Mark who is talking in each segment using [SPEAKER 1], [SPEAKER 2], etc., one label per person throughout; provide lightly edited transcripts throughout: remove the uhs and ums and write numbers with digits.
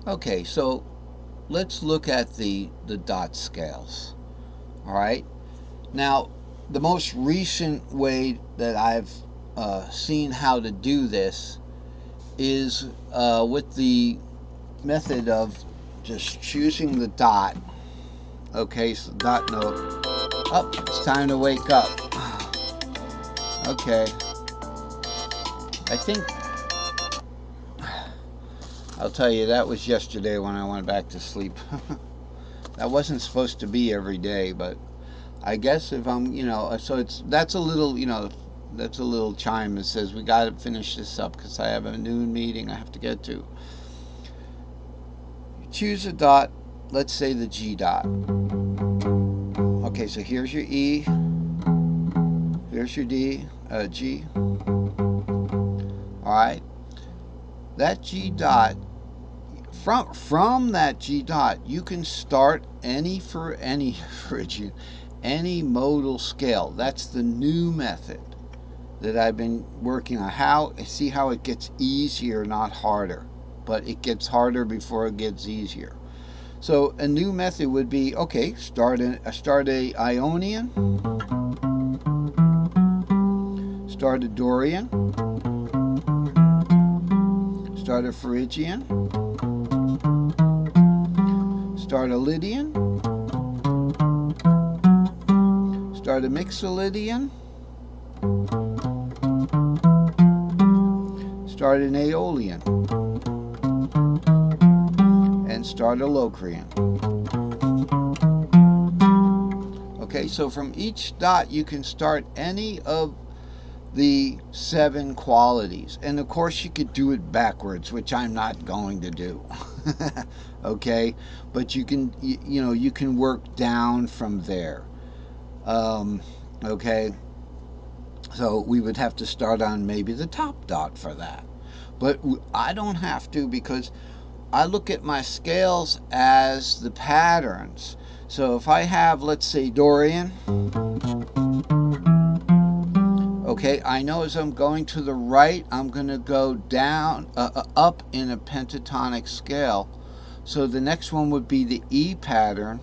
[SPEAKER 1] Okay, so let's look at the dot scales. All right. Now, the most recent way that I've seen how to do this is with the method of just choosing the dot. Okay, so dot note. Oh, it's time to wake up. Okay, I think I'll tell you that was yesterday when I went back to sleep. That wasn't supposed to be every day, but I guess if I'm, so it's that's a little, that's a little chime that says we got to finish this up because I have a noon meeting I have to get to. Choose a dot, let's say the G dot. Okay, so here's your E, here's your G. All right, that G dot. From that G dot, you can start for any Phrygian, any modal scale. That's the new method that I've been working on. See how it gets easier, not harder, but it gets harder before it gets easier. So a new method would be okay. Start a Ionian, start a Dorian, start a Phrygian, start a Lydian, start a Mixolydian, start an Aeolian, and start a Locrian. Okay, so from each dot you can start any of the 7 qualities. And of course you could do it backwards, which I'm not going to do. Okay, but you can you can work down from there. Okay, so we would have to start on maybe the top dot for that. But I don't have to because I look at my scales as the patterns. So if I have, let's say, Dorian, okay, I know as I'm going to the right, I'm going to go up in a pentatonic scale. So the next one would be the E pattern.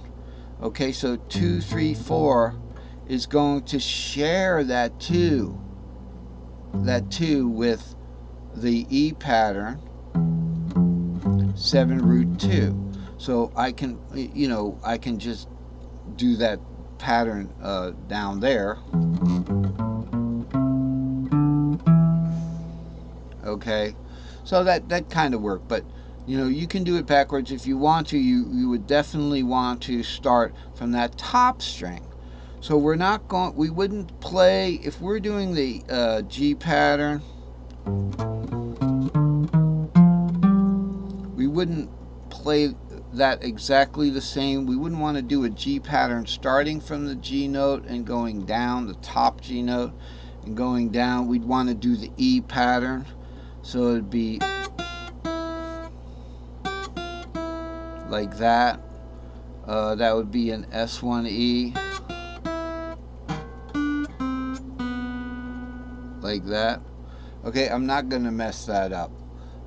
[SPEAKER 1] Okay, so 2, 3, 4 is going to share that 2 with the E pattern, 7 root 2. So I can, I can just do that pattern down there. Okay, so that kind of worked, but you can do it backwards if you want to. You would definitely want to start from that top string. So we wouldn't play if we're doing the G pattern. We wouldn't play that exactly the same. We wouldn't want to do a G pattern starting from the G note and going down the top G note and going down. We'd want to do the E pattern. So it'd be like that. That would be an S1E, like that. Okay, I'm not going to mess that up.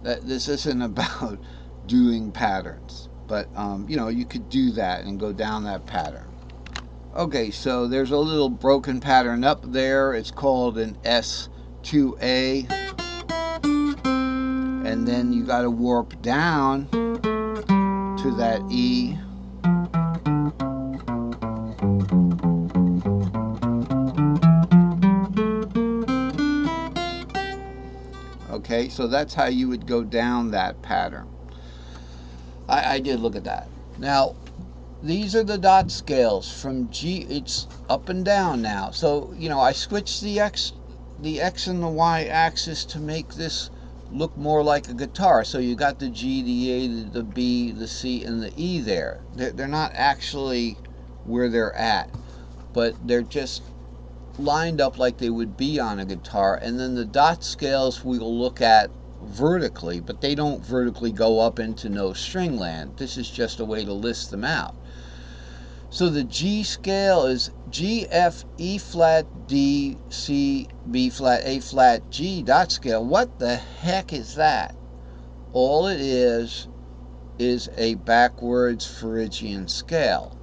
[SPEAKER 1] This isn't about doing patterns, but you could do that and go down that pattern. Okay, so there's a little broken pattern up there. It's called an S2A, and then you got to warp down to that E. Okay, so that's how you would go down that pattern. I did look at that. Now, these are the dot scales from G. It's up and down now. So I switched the X and the Y axis to make this look more like a guitar. So you got the G, the A, the B, the C, and the E there. They're not actually where they're at, but they're just lined up like they would be on a guitar. And then the dot scales we'll look at vertically, but they don't vertically go up into no string land. This is just a way to list them out. So the G scale is G, F, E flat, D, C, B flat, A flat, G dot scale. What the heck is that? All it is is a backwards Phrygian scale.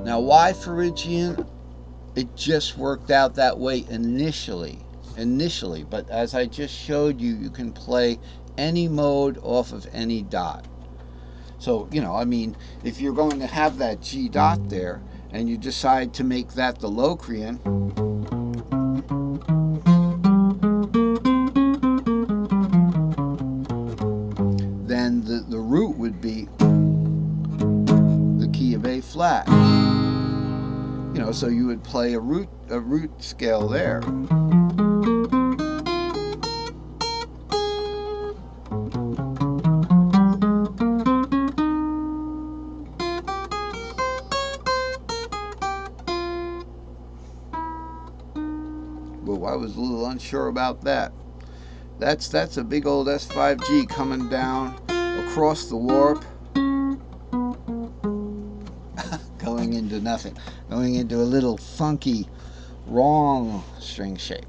[SPEAKER 1] Now, why Phrygian? It just worked out that way initially, but as I just showed you, you can play any mode off of any dot. So, I mean, if you're going to have that G dot there and you decide to make that the Locrian, then the root would be the key of A flat. So you would play a root scale there. Well, I was a little unsure about that. That's a big old S5G coming down across the warp, going into nothing, going into a little funky, wrong string shape.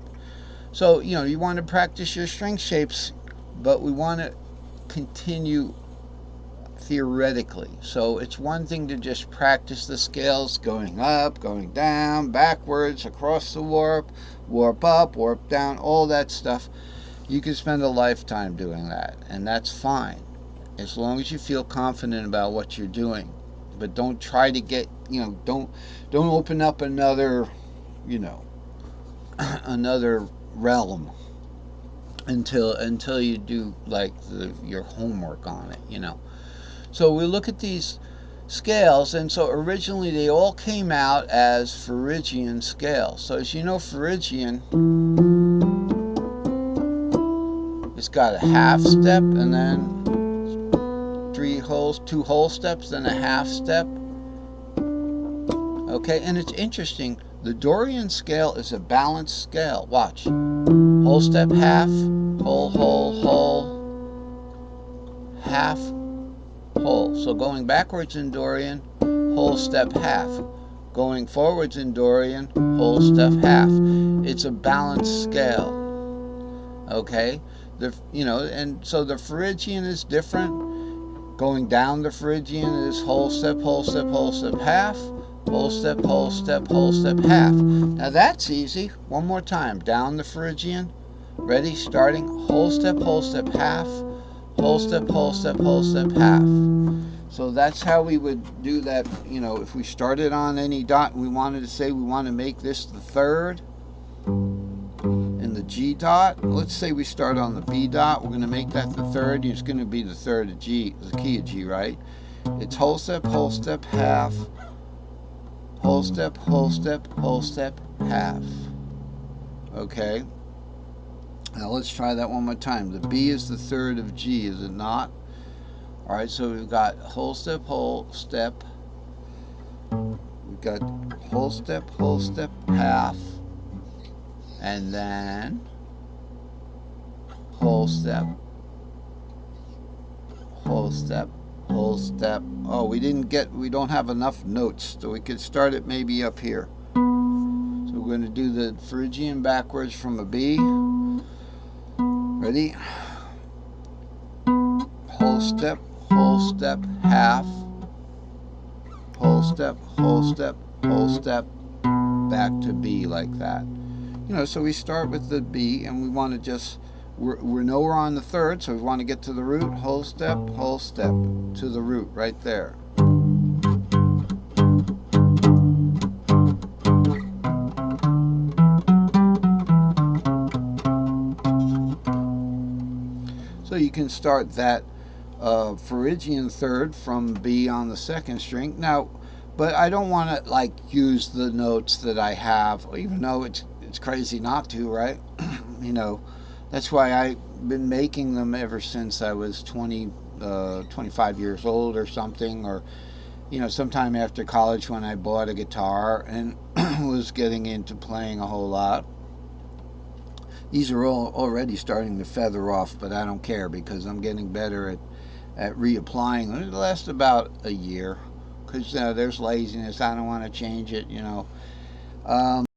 [SPEAKER 1] So, you want to practice your string shapes, but we want to continue theoretically. So it's one thing to just practice the scales going up, going down, backwards, across the warp, warp up, warp down, all that stuff. You can spend a lifetime doing that, and that's fine, as long as you feel confident about what you're doing. But don't try to get, don't open up another, another realm until you do like your homework on it, So we look at these scales, and so originally they all came out as Phrygian scales. So as you know, Phrygian, it's got a half step and then two whole steps, then a half step. Okay, and it's interesting. The Dorian scale is a balanced scale. Watch. Whole step, half, whole, half, whole. So going backwards in Dorian, whole step, half. Going forwards in Dorian, whole step, half. It's a balanced scale. Okay? And so the Phrygian is different. Going down the Phrygian is whole step, half. Whole step, half. Now that's easy. One more time. Down the Phrygian. Ready? Starting. Whole step, half. Whole step, half. So that's how we would do that. If we started on any dot, we wanted to say we want to make this the third in the G dot. Let's say we start on the B dot. We're going to make that the third. It's going to be the third of G, the key of G, right? It's whole step, half. Whole step, half. Okay. Now let's try that one more time. The B is the third of G, is it not? All right, so we've got whole step. We've got whole step, half. And then whole step. Oh, we don't have enough notes, so we could start it maybe up here. So we're going to do the Phrygian backwards from a B. Ready? Whole step, half. Whole step, back to B like that. So we start with the B, and we want to just, we know we're on the third, so we want to get to the root. Whole step, to the root right there. So you can start that Phrygian third from B on the second string. Now, but I don't want to use the notes that I have, even though it's crazy not to, right? That's why I've been making them ever since I was 25 years old or something, or sometime after college when I bought a guitar and was getting into playing a whole lot. These are all already starting to feather off, but I don't care because I'm getting better at reapplying them. It lasts about a year because there's laziness. I don't want to change it,